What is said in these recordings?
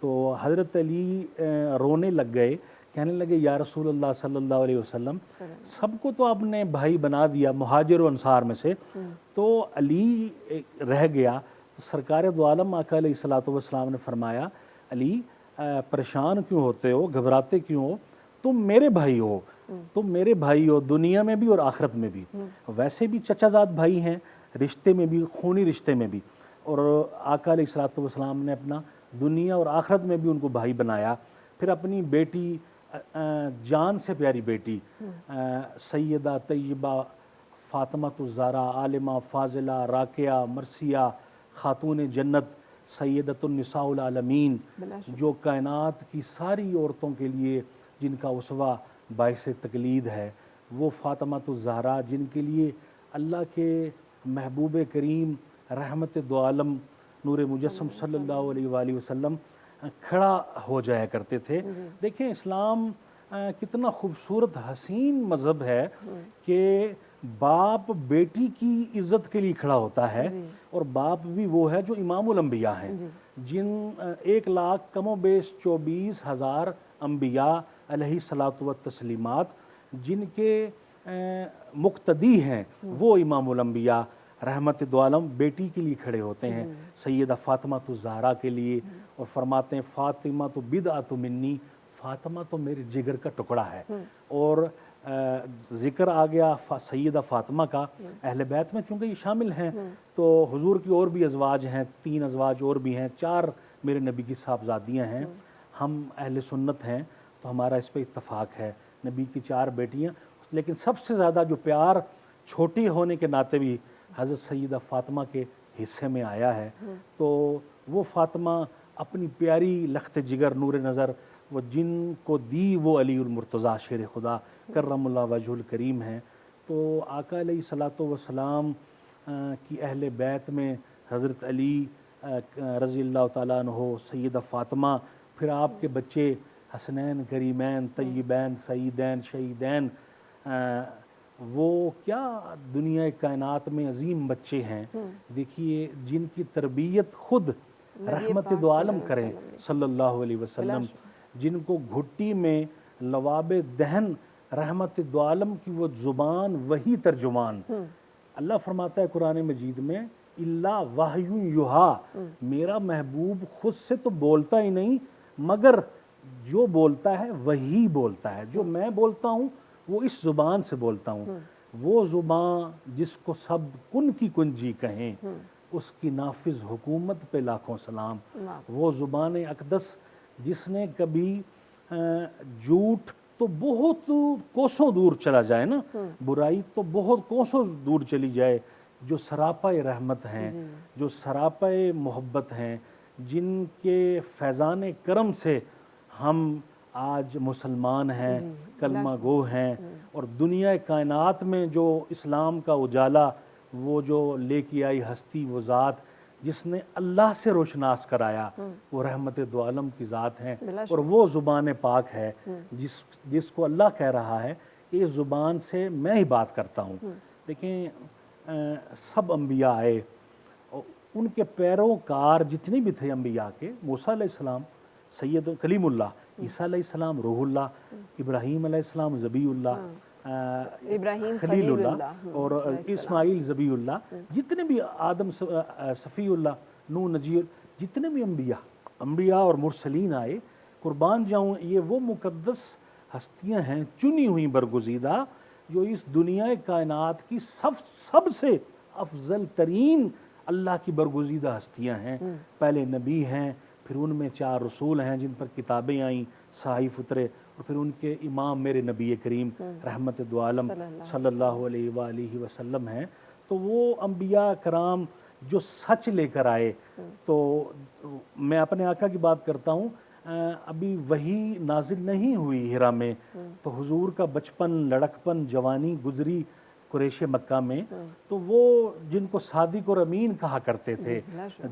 تو حضرت علی رونے لگ گئے, کہنے لگے یا رسول اللہ صلی اللہ علیہ وسلم, سب کو تو آپ نے بھائی بنا دیا مہاجر و انصار میں سے, تو علی رہ گیا. سرکار دو عالم آقا علیہ الصلوۃ والسلام نے فرمایا, علی پریشان کیوں ہوتے ہو, گھبراتے کیوں ہو, تم میرے بھائی ہو, تم میرے بھائی ہو دنیا میں بھی اور آخرت میں بھی. ویسے بھی چچا زاد بھائی ہیں, رشتے میں بھی, خونی رشتے میں بھی, اور آقا علیہ الصلوۃ والسلام نے اپنا دنیا اور آخرت میں بھی ان کو بھائی بنایا. پھر اپنی بیٹی, جان سے پیاری بیٹی سیدہ طیبہ فاطمہ الزہرا, عالمہ, فاضلہ, راقیہ, مرثیہ, خاتون جنت, سیدۃ النساء العالمین, جو کائنات کی ساری عورتوں کے لیے جن کا اسوہ باعث تقلید ہے, وہ فاطمہ الزہرا جن کے لیے اللہ کے محبوب کریم رحمت دو عالم نور مجسم صلی اللہ علیہ وآلہ وسلم کھڑا ہو جایا کرتے تھے. دیکھیں اسلام کتنا خوبصورت حسین مذہب ہے کہ باپ بیٹی کی عزت کے لیے کھڑا ہوتا ہے, اور باپ بھی وہ ہے جو امام الانبیاء ہیں, جن 1 لاکھ کم و بیش 24,000 انبیاء علیہ الصلوۃ والتسلیمات جن کے مقتدی ہیں, وہ امام الانبیاء رحمت دو عالم بیٹی کے لیے کھڑے ہوتے ہیں, سیدہ فاطمہ الزہرا کے لیے, اور فرماتے ہیں فاطمہ تو بدعۃ منی, فاطمہ تو میرے جگر کا ٹکڑا ہے. اور ذکر آ گیا سیدہ فاطمہ کا, اہل بیت میں چونکہ یہ شامل ہیں, تو حضور کی اور بھی ازواج ہیں, 3 ازواج اور بھی ہیں, 4 میرے نبی کی صاحبزادیاں ہیں. ہم اہل سنت ہیں تو ہمارا اس پہ اتفاق ہے, نبی کی 4 بیٹیاں, لیکن سب سے زیادہ جو پیار چھوٹی ہونے کے ناطے بھی حضرت سیدہ فاطمہ کے حصے میں آیا ہے. تو وہ فاطمہ اپنی پیاری لخت جگر نور نظر, وہ جن کو دی وہ علی المرتضیٰ شیر خدا کرم اللہ وجہ الکریم ہیں. تو آقا علیہ الصلوۃ والسلام کی اہل بیت میں حضرت علی رضی اللہ تعالیٰ عنہ, سیدہ فاطمہ, پھر آپ کے بچے حسنین, کریمین, طیبین, سعیدین, شہیدین, وہ کیا دنیا کائنات میں عظیم بچے ہیں. دیکھیے جن کی تربیت خود رحمت دو عالم کریں صلی اللہ علیہ وسلم, جن کو گھٹی میں لواب دہن رحمت دو عالم کی وہ زبان وہی ترجمان. اللہ فرماتا ہے قرآن مجید میں, الا وحی یوحا, میرا محبوب خود سے تو بولتا ہی نہیں مگر جو بولتا ہے وہی بولتا ہے, جو میں بولتا ہوں وہ اس زبان سے بولتا ہوں. وہ زبان جس کو سب کن کی کنجی کہیں, اس کی نافذ حکومت پہ لاکھوں سلام. وہ زبان اقدس جس نے کبھی جھوٹ تو بہت کوسوں دور چلا جائے نا, برائی تو بہت کوسوں دور چلی جائے, جو سراپائے رحمت ہیں, جو سراپائے محبت ہیں, جن کے فیضان کرم سے ہم آج مسلمان ہیں, کلمہ گو ہیں, اور دنیا کائنات میں جو اسلام کا اجالا وہ جو لے کے آئی ہستی, وہ ذات جس نے اللہ سے روشناس کرایا, وہ رحمت دو عالم کی ذات ہیں. اور وہ زبان پاک ہے جس کو اللہ کہہ رہا ہے کہ اس زبان سے میں ہی بات کرتا ہوں. دیکھیں سب انبیاء آئے, ان کے پیروکار جتنے بھی تھے انبیاء کے, موسیٰ علیہ السلام سید کلیم اللہ, عیسیٰ علیہ السلام روح اللہ, ابراہیم علیہ السلام ذبیح اللہ, ابراہیم خلیل اللہ, اور اسماعیل ذبیح اللہ, جتنے بھی آدم صفی اللہ, نوح نجی, جتنے بھی انبیاء اور مرسلین آئے, قربان جاؤں یہ وہ مقدس ہستیاں ہیں چنی ہوئی برگزیدہ, جو اس دنیا کائنات کی سب سے افضل ترین اللہ کی برگزیدہ ہستیاں ہیں. پہلے نبی ہیں, پھر ان میں 4 رسول ہیں جن پر کتابیں آئیں, صحائف اترے, اور پھر ان کے امام میرے نبی کریم رحمت دو عالم صلی اللہ علیہ وآلہ وسلم ہیں. تو وہ انبیاء کرام جو سچ لے کر آئے, تو میں اپنے آقا کی بات کرتا ہوں, ابھی وہی نازل نہیں ہوئی ہرا میں, تو حضور کا بچپن, لڑکپن, جوانی گزری قریش مکہ میں, تو وہ جن کو صادق اور امین کہا کرتے تھے,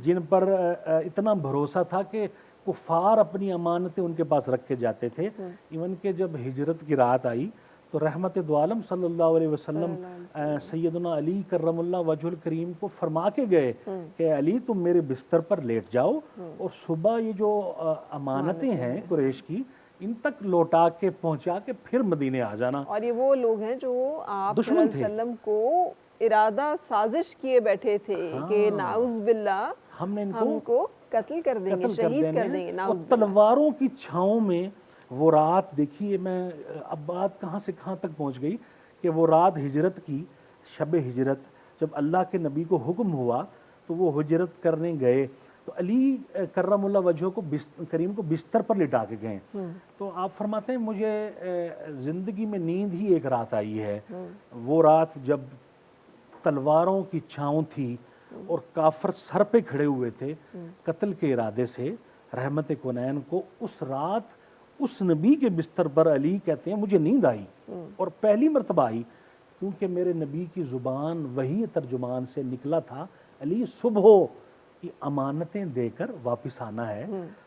جن پر اتنا بھروسہ تھا کہ کفار اپنی امانتیں ان کے پاس رکھ کے جاتے تھے. ایون کہ جب ہجرت کی رات آئی تو رحمت دو عالم صلی اللہ علیہ وسلم سیدنا علی کرم اللہ وجہ الکریم کو فرما کے گئے کہ علی تم میرے بستر پر لیٹ جاؤ اور صبح یہ جو امانتیں ہیں قریش کی ان تک لوٹا کے پہنچا کے پھر مدینے آ جانا. اور یہ وہ لوگ ہیں جو آپ صلی دشمن اللہ تھے. علیہ وسلم کو ارادہ سازش کیے بیٹھے تھے کہ نعوذ باللہ ہم نے ہم کو قتل کر دیں گے، شہید کر دیں گے. اور نعوذ باللہ. تلواروں کی چھاؤں میں وہ رات دیکھیے. میں اب بات کہاں سے کہاں تک پہنچ گئی کہ وہ رات ہجرت کی، شب ہجرت، جب اللہ کے نبی کو حکم ہوا تو وہ ہجرت کرنے گئے تو علی کرم اللہ وجہ کو کریم کو بستر پر لٹا کے گئے. تو آپ فرماتے ہیں مجھے زندگی میں نیند ہی ایک رات آئی ہے، وہ رات جب تلواروں کی چھاؤں تھی اور کافر سر پہ کھڑے ہوئے تھے قتل کے ارادے سے رحمت کونین کو. اس رات اس نبی کے بستر پر علی کہتے ہیں مجھے نیند آئی، اور پہلی مرتبہ آئی کیونکہ میرے نبی کی زبان وہی ترجمان سے نکلا تھا علی صبح کی امانتیں دے کر واپس آنا ہے.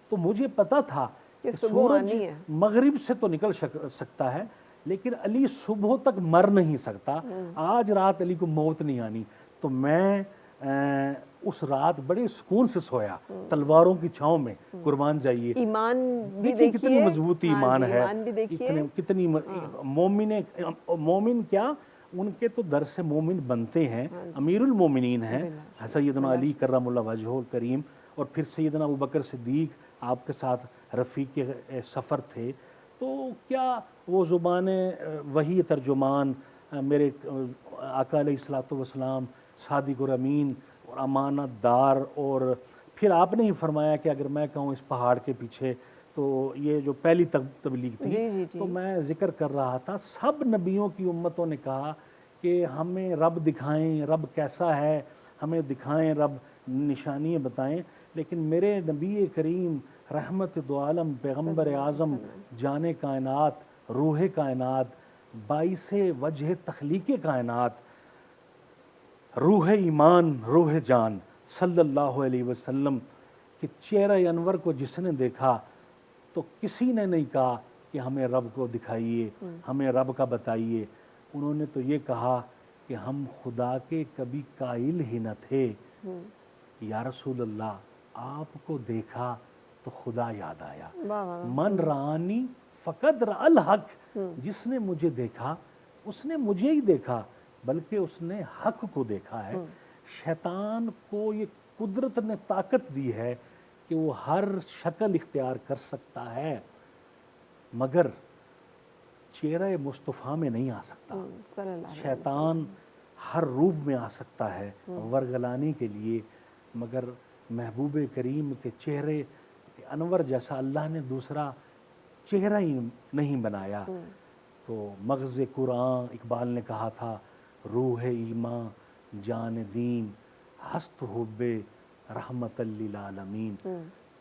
تو مجھے پتا تھا کہ سورج مغرب سے تو نکل سکتا ہے لیکن علی صبح تک مر نہیں سکتا. آج رات علی کو موت نہیں آنی. تو میں اس رات بڑے سکون سے سویا تلواروں کی چھاؤں میں. قربان جائیے. ایمان بھی دیکھیے کتنی مضبوط ایمان ہے، کتنی مومن کیا ان کے تو در سے مومن بنتے ہیں. امیر المومنین ہیں سیدنا علی کرم اللہ وجہ الکریم، اور پھر سیدنا ابوبکر صدیق آپ کے ساتھ رفیق سفر تھے. تو کیا وہ زبان وہی ترجمان میرے آقا علیہ الصلوۃ والسلام صادق اور امین اور امانت دار. اور پھر آپ نے ہی فرمایا کہ اگر میں کہوں اس پہاڑ کے پیچھے، تو یہ جو پہلی تبلیغ تھی تو میں ذکر کر رہا تھا سب نبیوں کی امتوں نے کہا کہ ہمیں رب دکھائیں، رب کیسا ہے، ہمیں دکھائیں رب، نشانیاں بتائیں. لیکن میرے نبی کریم رحمت دو عالم پیغمبر اعظم جان کائنات روح کائنات باعث وجہ تخلیق کائنات روح ایمان روح جان صلی اللہ علیہ وسلم کہ چہرہ انور کو جس نے دیکھا تو کسی نے نہیں کہا کہ ہمیں رب کو دکھائیے، ہمیں رب کا بتائیے. انہوں نے تو یہ کہا کہ ہم خدا کے کبھی قائل ہی نہ تھے. یا رسول اللہ آپ کو دیکھا تو خدا یاد آیا. من رانی فقد رأى الحق. جس نے مجھے دیکھا اس نے مجھے ہی دیکھا بلکہ اس نے حق کو دیکھا ہے. شیطان کو یہ قدرت نے طاقت دی ہے کہ وہ ہر شکل اختیار کر سکتا ہے مگر چہرہ مصطفیٰ میں نہیں آ سکتا. شیطان ہر روپ میں آ سکتا ہے ورگلانے کے لیے، مگر محبوب کریم کے چہرے انور جیسا اللہ نے دوسرا چہرہ ہی نہیں بنایا. تو مغز قرآن اقبال نے کہا تھا روح ایمان جان دین ہست حب رحمت للعالمین.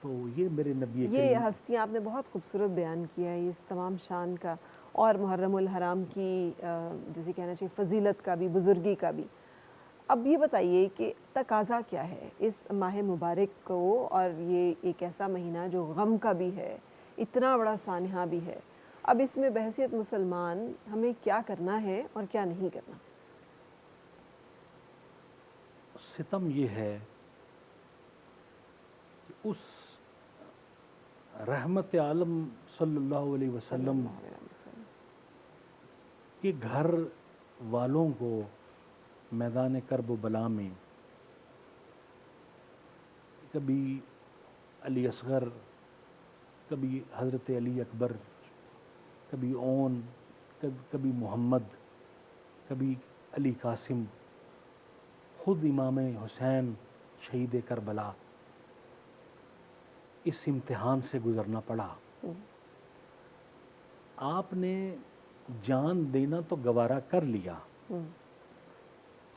تو یہ میرے نبی یہ ہستیاں آپ نے بہت خوبصورت بیان کیا ہے اس تمام شان کا اور محرم الحرام کی جسے کہنا چاہیے فضیلت کا بھی، بزرگی کا بھی. اب یہ بتائیے کہ تقاضا کیا ہے اس ماہ مبارک کو، اور یہ ایک ایسا مہینہ جو غم کا بھی ہے، اتنا بڑا سانحہ بھی ہے. اب اس میں بحیثیت مسلمان ہمیں کیا کرنا ہے اور کیا نہیں کرنا؟ ستم یہ ہے کہ اس رحمت عالم صلی اللہ علیہ وسلم کے گھر والوں کو میدان کرب و بلا میں کبھی علی اصغر، کبھی حضرت علی اکبر، کبھی اون، کبھی محمد، کبھی علی قاسم، خود امام حسین شہید کربلا، اس امتحان سے گزرنا پڑا. آپ نے جان دینا تو گوارا کر لیا.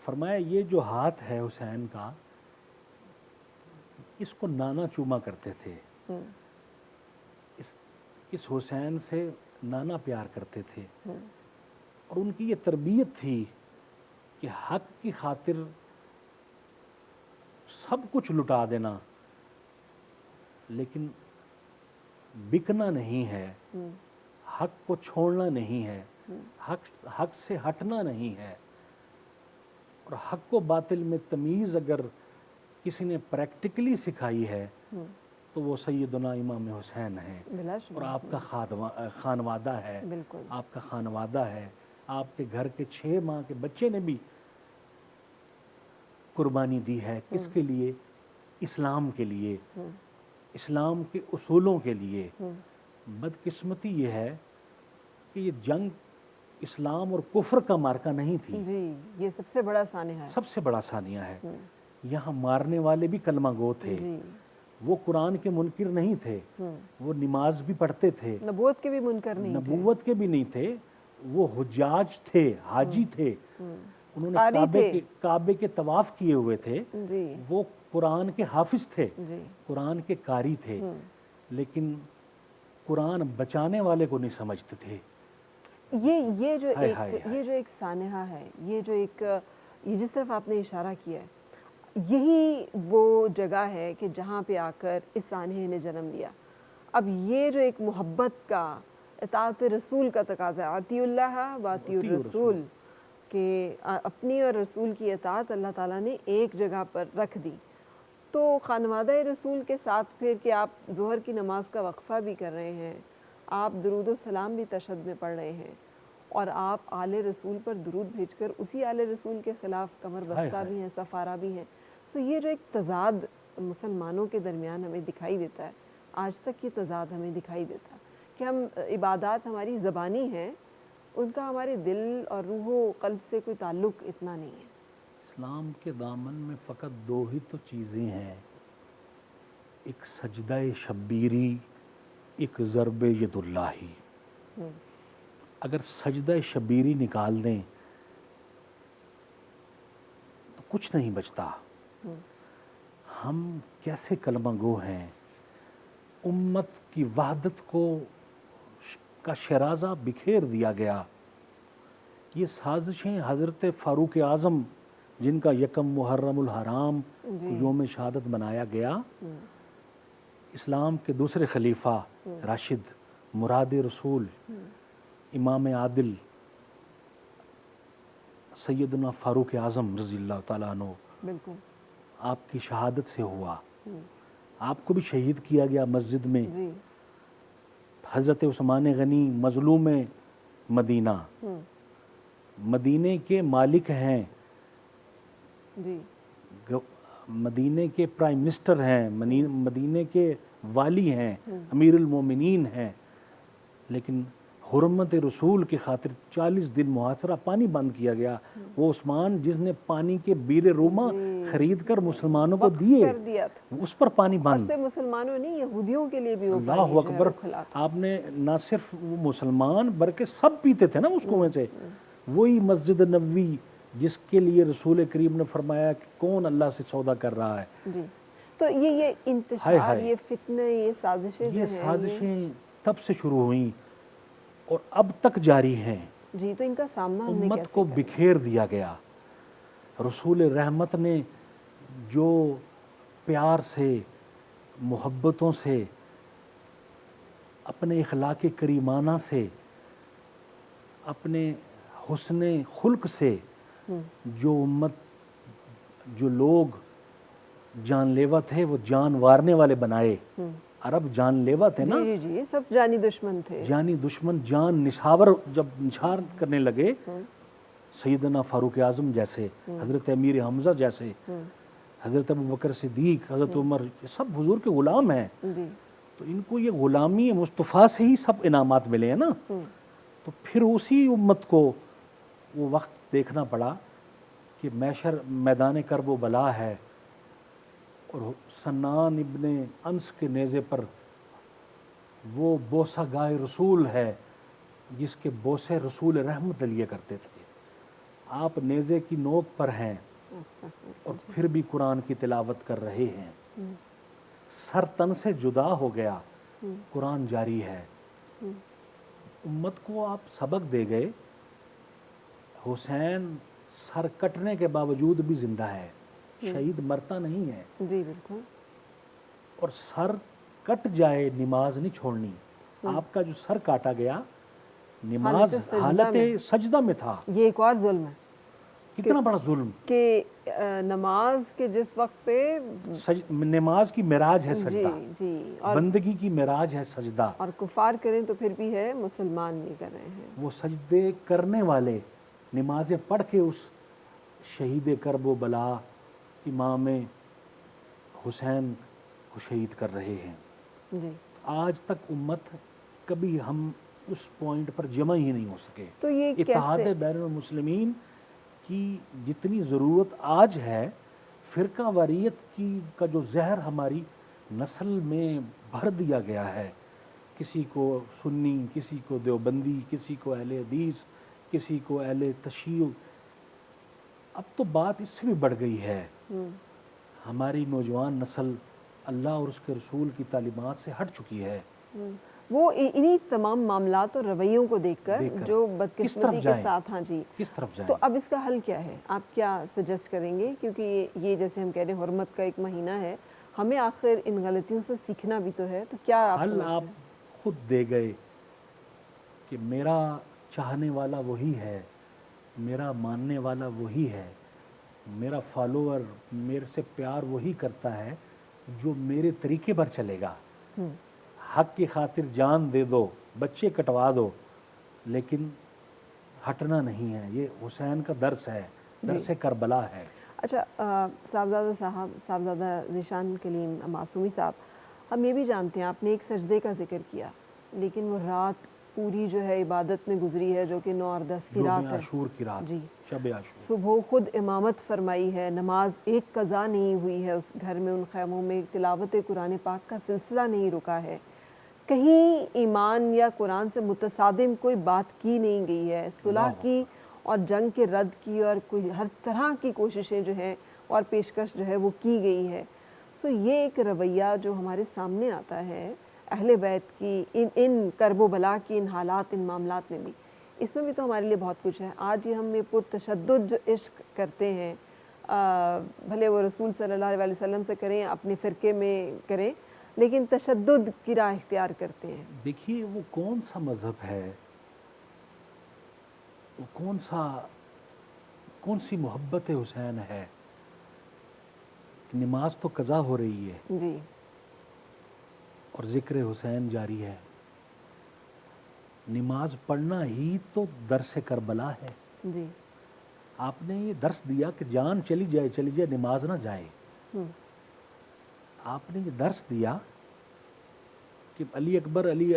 فرمایا یہ جو ہاتھ ہے حسین کا اس کو نانا چوما کرتے تھے، اس حسین سے نانا پیار کرتے تھے، اور ان کی یہ تربیت تھی کہ حق کی خاطر سب کچھ لٹا دینا لیکن بکنا نہیں ہے، حق کو چھوڑنا نہیں ہے. حق سے ہٹنا نہیں ہے. اور حق و باطل میں تمیز اگر کسی نے پریکٹیکلی سکھائی ہے تو وہ سیدنا امام حسین ہیں. بلا اور شبہ. آپ کا خانوادہ ہے, بالکل. آپ کا خانوادہ ہے, آپ کے گھر کے 6 ماہ کے بچے نے بھی قربانی دی ہے. کس کے لیے؟ اسلام کے لیے, اسلام کے اصولوں کے لیے. بدقسمتی یہ ہے کہ یہ جنگ اسلام اور کفر کا مارکا نہیں تھی. جی, یہ سب سے بڑا سانحہ ہے. سب سے بڑا ثانیہ ہے. یہاں مارنے والے بھی کلمہ گو تھے. جی. وہ قرآن کے منکر نہیں تھے, وہ نماز بھی پڑھتے تھے, نبوت کے بھی منکر نہیں تھے. نبوت کے بھی نہیں تھے, وہ حجاج تھے, حاجی تھے. انہوں نے قاری تھے. کعبے کے طواف کیے ہوئے تھے. جی. وہ قرآن کے حافظ تھے, جی. قرآن کے قاری تھے, لیکن قرآن بچانے والے کو نہیں سمجھتے تھے. یہ جو ایک سانحہ ہے, یہ جس طرف آپ نے اشارہ کیا ہے, یہی وہ جگہ ہے کہ جہاں پہ آ کر اس سانحے نے جنم لیا. اب یہ جو ایک محبت کا, اطاعت رسول کا تقاضا ہے, اطیعوا اللہ و اطیعوا الرسول, کہ اپنی اور رسول کی اطاعت اللہ تعالیٰ نے ایک جگہ پر رکھ دی. تو خانوادہ رسول کے ساتھ پھر کہ آپ ظہر کی نماز کا وقفہ بھی کر رہے ہیں, آپ درود و سلام بھی تشہد میں پڑھ رہے ہیں, اور آپ آل رسول پر درود بھیج کر اسی آل رسول کے خلاف کمر بستہ بھی ہیں, سفارہ بھی ہیں. سو یہ جو ایک تضاد مسلمانوں کے درمیان ہمیں دکھائی دیتا ہے, آج تک یہ تضاد ہمیں دکھائی دیتا ہے کہ ہم عبادات ہماری زبانی ہیں, ان کا ہمارے دل اور روح و قلب سے کوئی تعلق اتنا نہیں ہے. اسلام کے دامن میں فقط 2 ہی تو چیزیں ہیں, ایک سجدہ شبیری, ایک ضرب ید اللہ. اگر سجدہ شبیری نکال دیں تو کچھ نہیں بچتا. ہم کیسے کلمہ گو ہیں. امت کی وحدت کا شرازہ بکھیر دیا گیا. یہ سازشیں حضرت فاروق اعظم, جن کا 1 محرم الحرام کو یوم شہادت بنایا گیا, اسلام کے دوسرے خلیفہ راشد, مراد رسول, امام عادل سیدنا فاروق اعظم رضی اللہ تعالیٰ عنہ, بالکل آپ کی شہادت سے ہوا. آپ کو بھی شہید کیا گیا مسجد میں. جی. حضرت عثمان غنی مظلوم مدینہ, مدینے کے مالک ہیں, جی. مدینے کے پرائم منسٹر ہیں, مدینے کے والی ہیں, امیر المومنین ہیں, لیکن حرمت رسول کی خاطر 40 دن محاصرہ, پانی بند کیا گیا. وہ عثمان جس نے پانی کے بیر روما خرید کر مسلمانوں کو دیے, اس پر پانی بند. صرف مسلمانوں نہیں, یہودیوں کے لیے بھی وہ اللہ اکبر. آپ نے نہ صرف وہ مسلمان بلکہ سب پیتے تھے نا اس کنویں سے. وہی مسجد نبوی جس کے لیے رسول کریم نے فرمایا کہ کون اللہ سے سودا کر رہا ہے. جی. تو یہ انتشار, یہ فتنے, یہ سازشیں, یہ سازشیں تب سے شروع ہوئیں اور اب تک جاری ہیں. جی. تو ان کا سامنا ہم نے امت کیسے کو کرنا؟ بکھیر دیا گیا. رسول رحمت نے جو پیار سے, محبتوں سے, اپنے اخلاق کریمانہ سے, اپنے حسن خلق سے, جو امت, جو لوگ جان لیوا تھے وہ جان وارنے والے بنائے. عرب جان لیوا تھے نا. جی جی, سب جانی دشمن تھے. جانی دشمن, جان نشاور جب نشار کرنے لگے, سیدنا فاروق اعظم جیسے, حضرت امیر حمزہ جیسے, حضرت ابوبکر صدیق, حضرت عمر, یہ سب حضور کے غلام ہیں. تو ان کو یہ غلامی مصطفیٰ سے ہی سب انعامات ملے ہیں نا. تو پھر اسی امت کو وہ وقت دیکھنا پڑا کہ محشر میدان کرب و بلا ہے, اور سنان ابن انس کے نیزے پر وہ بوسہ گائے رسول ہے جس کے بوسے رسول رحمت لیے کرتے تھے. آپ نیزے کی نوک پر ہیں اور پھر بھی قرآن کی تلاوت کر رہے ہیں. سر تن سے جدا ہو گیا, قرآن جاری ہے. امت کو آپ سبق دے گئے. حسین سر کٹنے کے باوجود بھی زندہ ہے, شہید مرتا نہیں ہے. جی بالکل. اور سر کٹ جائے نماز نہیں چھوڑنی. آپ کا جو سر کاٹا گیا نماز حالت سجدہ میں تھا. یہ ایک اور ظلم ہے کتنا بڑا ظلم کہ نماز کے جس وقت پہ نماز کی معراج ہے سجدہ. جی بندگی کی معراج ہے سجدہ. اور کفار کریں تو پھر بھی ہے، مسلمان نہیں کر رہے ہیں. وہ سجدے کرنے والے نمازیں پڑھ کے اس شہید کرب و بلا امام حسین کو شہید کر رہے ہیں. جی آج تک امت کبھی ہم اس پوائنٹ پر جمع ہی نہیں ہو سکے. تو یہ اتحاد بین المسلمین کی جتنی ضرورت آج ہے، فرقہ واریت کا جو زہر ہماری نسل میں بھر دیا گیا ہے، کسی کو سنی، کسی کو دیوبندی، کسی کو اہل حدیث، کسی کو اہل تشیع. اب تو بات اس سے بھی بڑھ گئی ہے. ہماری نوجوان نسل اللہ اور اس کے رسول کی تعلیمات سے ہٹ چکی ہے. وہ انہی تمام معاملات اور رویوں کو دیکھ کر جو بدقسمتی کے ساتھ. ہاں جی، کس طرف جائیں؟ تو اب اس کا حل کیا ہے؟ آپ کیا سجیسٹ کریں گے؟ کیونکہ یہ جیسے ہم کہہ رہے ہیں حرمت کا ایک مہینہ ہے، ہمیں آخر ان غلطیوں سے سیکھنا بھی تو ہے. تو کیا حل آپ خود دے گئے کہ میرا چاہنے والا وہی ہے، میرا ماننے والا وہی ہے، میرا فالوور میرے سے پیار وہی کرتا ہے جو میرے طریقے پر چلے گا. حق کی خاطر جان دے دو، بچے کٹوا دو، لیکن ہٹنا نہیں ہے. یہ حسین کا درس ہے، درس کربلا ہے. اچھا صاحبزادہ صاحب، صاحبزادہ ذیشان کلیم معصومی صاحب، ہم یہ بھی جانتے ہیں آپ نے ایک سجدے کا ذکر کیا، لیکن وہ رات پوری جو ہے عبادت میں گزری ہے، جو کہ 9 اور 10 کی رات ہے. عاشور کی رات، جی، شب عاشور. صبح خود امامت فرمائی ہے، نماز ایک قضا نہیں ہوئی ہے اس گھر میں، ان خیموں میں تلاوت قرآن پاک کا سلسلہ نہیں رکا ہے، کہیں ایمان یا قرآن سے متصادم کوئی بات کی نہیں گئی ہے، صلح کی اور جنگ کے رد کی، اور کوئی ہر طرح کی کوششیں جو ہیں اور پیشکش جو ہے وہ کی گئی ہے. یہ ایک رویہ جو ہمارے سامنے آتا ہے اہل بیت کی ان کرب و بلا کی، ان حالات، ان معاملات میں بھی، اس میں بھی تو ہمارے لیے بہت کچھ ہے. آج یہ ہم پرتشدد جو عشق کرتے ہیں، بھلے وہ رسول صلی اللہ علیہ وسلم سے کریں، اپنے فرقے میں کریں، لیکن تشدد کی راہ اختیار کرتے ہیں. دیکھیے وہ کون سا مذہب ہے، وہ کون سی محبت حسین ہے. نماز تو قضا ہو رہی ہے جی، اور ذکر حسین جاری ہے. نماز پڑھنا ہی تو درس کربلا ہے. جی، آپ نے یہ درس دیا کہ جان چلی جائے نماز نہ جائے. آپ نے یہ درس دیا کہ علی اکبر، علی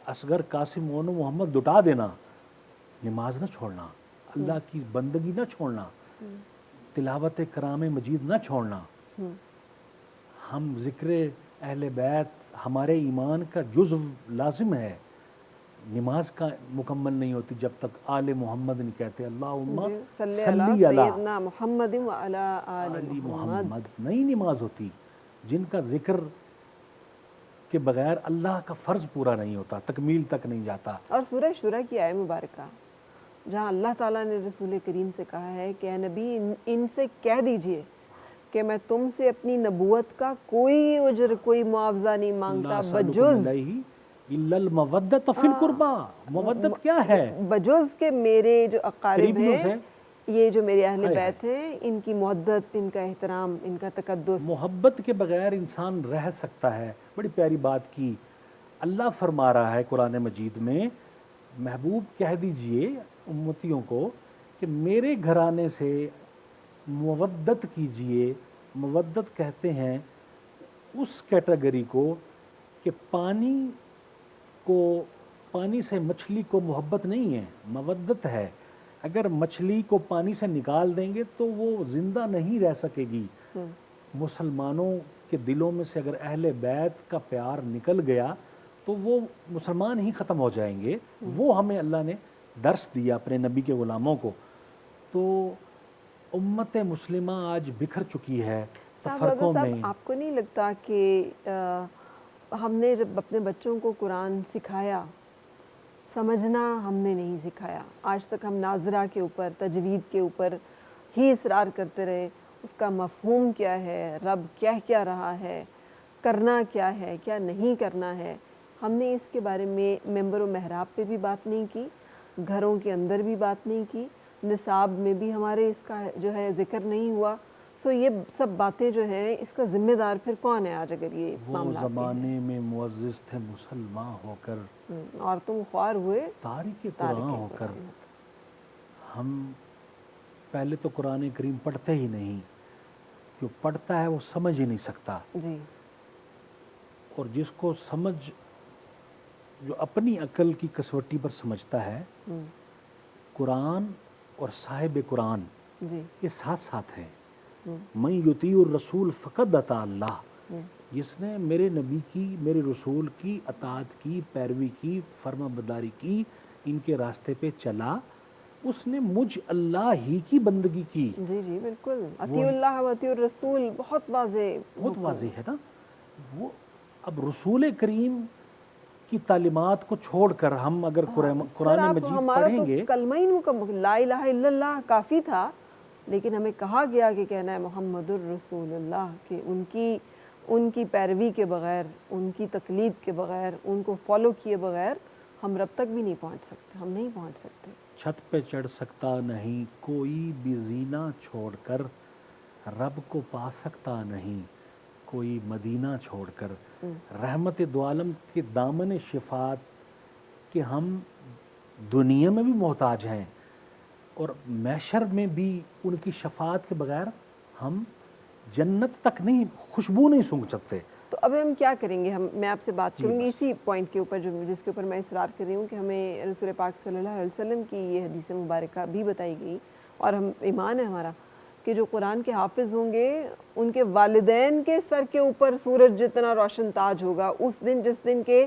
اصغر، قاسم، مونو، محمد لٹا دینا، نماز نہ چھوڑنا، اللہ کی بندگی نہ چھوڑنا، تلاوت کرام مجید نہ چھوڑنا. ہم ذکر اہل بیت ہمارے ایمان کا جزو لازم ہے. نماز کا مکمل نہیں ہوتی جب تک آل محمد نہیں کہتے. اللہم صلی علی سیدنا محمد و علی آل محمد. نہیں نماز ہوتی جن کا ذکر کے بغیر اللہ کا فرض پورا نہیں ہوتا، تکمیل تک نہیں جاتا. اور سورہ شورہ کی آیت مبارکہ جہاں اللہ تعالیٰ نے رسول کریم سے کہا ہے کہ اے نبی ان سے کہہ دیجئے کہ میں تم سے اپنی نبوت کا کوئی اجر، کوئی معاوضہ نہیں مانگتا بجز الا المودۃ فی القربى. مودت کیا ہے؟ بجز کہ میرے جو اقارب ہیں، یہ جو میرے اہل ہائے بیت ہیں، ان کی محبت، ان کا احترام، ان کا تقدس. محبت کے بغیر انسان رہ سکتا ہے. بڑی پیاری بات کی اللہ فرما رہا ہے قرآن مجید میں، محبوب کہہ دیجئے امتیوں کو کہ میرے گھرانے سے مودت کیجئے. مودت کہتے ہیں اس کیٹیگری کو کہ پانی سے مچھلی کو محبت نہیں ہے، مودت ہے. اگر مچھلی کو پانی سے نکال دیں گے تو وہ زندہ نہیں رہ سکے گی. مسلمانوں کے دلوں میں سے اگر اہل بیت کا پیار نکل گیا تو وہ مسلمان ہی ختم ہو جائیں گے. وہ ہمیں اللہ نے درس دیا اپنے نبی کے غلاموں کو. تو امت مسلمہ آج بکھر چکی ہے فرقوں میں. آپ کو نہیں لگتا کہ ہم نے جب اپنے بچوں کو قرآن سکھایا، سمجھنا ہم نے نہیں سکھایا. آج تک ہم ناظرہ کے اوپر، تجوید کے اوپر ہی اصرار کرتے رہے. اس کا مفہوم کیا ہے، رب کیا رہا ہے، کرنا کیا ہے، کیا نہیں کرنا ہے، ہم نے اس کے بارے میں ممبر و محراب پہ بھی بات نہیں کی، گھروں کے اندر بھی بات نہیں کی، نصاب میں بھی ہمارے اس کا جو ہے ذکر نہیں ہوا. سو یہ سب باتیں جو ہیں اس کا ذمہ دار پھر کون ہے آج اگر یہ وہ معاملات زمانے میں معزز تھے مسلمان ہو کر، اور تم خوار ہوئے تارک تارک قرآن ہو کر. قرآن. ہم پہلے تو قرآن کریم پڑھتے ہی نہیں، جو پڑھتا ہے وہ سمجھ ہی نہیں سکتا. جی اور جس کو سمجھ، جو اپنی عقل کی کسوٹی پر سمجھتا ہے، قرآن اور صاحب قرآن جی یہ ساتھ ساتھ ہیں. من یطیع الرسول فقد اطاع اللہ. جس نے میرے نبی کی، میرے رسول کی اطاعت کی، پیروی کی، فرما برداری کی، ان کے راستے پہ چلا، اس نے مجھ اللہ ہی کی بندگی کی. جی جی بالکل. اطیع اللہ و اطیع الرسول بہت واضح، بہت واضح ہے نا. وہ اب رسول کریم کی تعلیمات کو چھوڑ کر ہم اگر قرآن مجید ہمارا پڑھیں گے، تو کلمہ ہی مکمل لا الہ الا اللہ کافی تھا، لیکن ہمیں کہا گیا کہ کہنا ہے محمد الرسول اللہ، کہ ان کی پیروی کے بغیر، ان کی تقلید کے بغیر، ان کو فالو کیے بغیر ہم رب تک بھی نہیں پہنچ سکتے، ہم نہیں پہنچ سکتے. چھت پہ چڑھ سکتا نہیں کوئی بھی زینہ چھوڑ کر، رب کو پا سکتا نہیں کوئی مدینہ چھوڑ کر. رحمت دو عالم کے دامن شفاعت کہ ہم دنیا میں بھی محتاج ہیں، اور محشر میں بھی ان کی شفاعت کے بغیر ہم جنت تک نہیں، خوشبو نہیں سونگھ سکتے. تو اب ہم کیا کریں گے؟ میں آپ سے بات کروں گی اسی پوائنٹ کے اوپر جس کے اوپر میں اصرار کر رہی ہوں کہ ہمیں رسول پاک صلی اللہ علیہ وسلم کی یہ حدیث مبارکہ بھی بتائی گئی، اور ہم ایمان ہے ہمارا کہ جو قرآن کے حافظ ہوں گے ان کے والدین کے سر کے اوپر سورج جتنا روشن تاج ہوگا. اس دن جس دن کے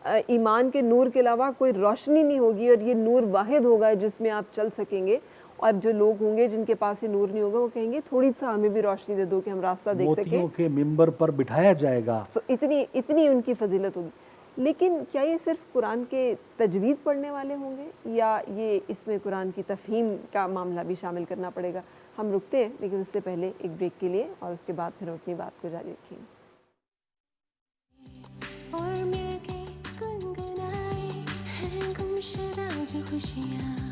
ایمان کے نور کے علاوہ کوئی روشنی نہیں ہوگی، اور یہ نور واحد ہوگا جس میں آپ چل سکیں گے. اور جو لوگ ہوں گے جن کے پاس یہ نور نہیں ہوگا وہ کہیں گے تھوڑی سا ہمیں بھی روشنی دے دو کہ ہم راستہ دیکھ سکیں. موتیوں کے ممبر پر بٹھایا جائے گا. اتنی ان کی فضیلت ہوگی. لیکن کیا یہ صرف قرآن کے تجوید پڑھنے والے ہوں گے، یا یہ اس میں قرآن کی تفہیم کا معاملہ بھی شامل کرنا پڑے گا؟ ہم رکتے ہیں لیکن اس سے پہلے ایک بریک کے لیے، اور اس کے بعد پھر اپنی بات کو جاری رکھیں گے. اور مل کے گنگنائے ہیں گمشدہ جو خوشیاں.